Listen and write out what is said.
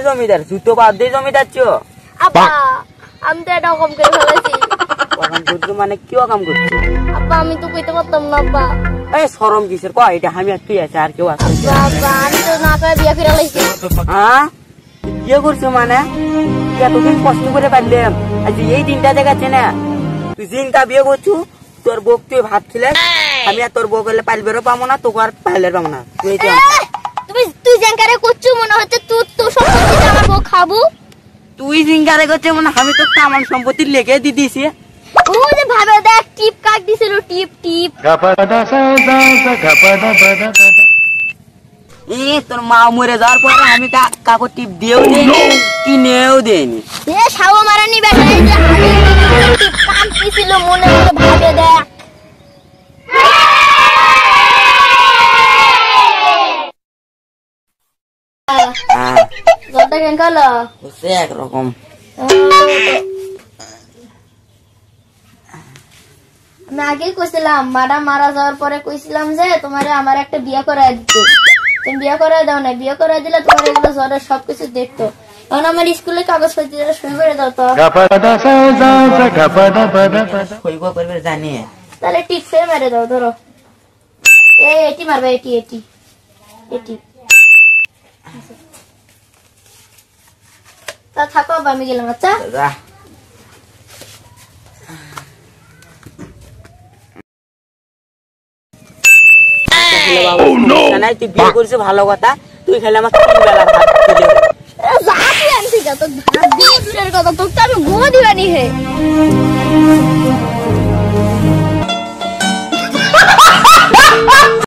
জমিদার জুতো বাদ দিয়ে জমিদার চো আব্বা আমি তো এটা কম করে ফেলেছি। কাম করছো মানে কি কাম করছো? আব্বা আমি তো কইতে পারতাম না আব্বা। এই শরম কিসের কয় এটা আমি আর তুই আছে আর কেউ আছে? আব্বা আমি তো না করে বিয়ে করে লাইছি। হ্যাঁ বিয়ে করছো মানে এতদিন কষ্ট করে পারলাম আজ এই দিনটা দেখাচ্ছে না। তুই দিনটা বিয়ে করছু তোর বউ তুই ভাত খিলে আমি আর তোর বউ করলে পাইলবেরও পাবো না তোকে আর পাইলের পাবো না। তুই জেঙ্কারে করছো মনে হচ্ছে তুই তো সম্পত্তি আমার বউ খাবো। তুই জিঙ্গারে করছে মানে আমি তো আমার সম্পত্তি লেগে দি দিছি। ও যে ভাবে দেখ টিপ কাট দিছিল টিপ টিপ। তোর মা মরে যাওয়ার পরে আমি কাকু টিপ দিয়েও দেয়নি কিনেও দেয়নি। এ সাও মারানি বেটা এই যে টিপ কাট দিছিল মনে মনে ভাবে দেখ। জলটা কেন কালো? সে একরকম। আমি আগেই কইছিলাম মারা মারা যাওয়ার পরে কইছিলাম যে তোমারে আমার একটা বিয়ে করায় দিতে। তুমি বিয়ে করায় দাও না, বিয়ে করায় দিলে তোমার এগুলো জ্বরের সবকিছু দেখতো। তখন আমার স্কুলে কাগজপত্র সই করে দাও তো। সই করবে জানি তাহলে টিপ ফে মেরে দাও ধরো। এটি মারবে এটি এটি এটি। তা থাকো আমি গেলাম। আচ্ছা তুই বিয়ে করছিস ভালো কথা তুই খেলে আমার 3 বেলা ভাত আমি ঘুমো দিবানি হে।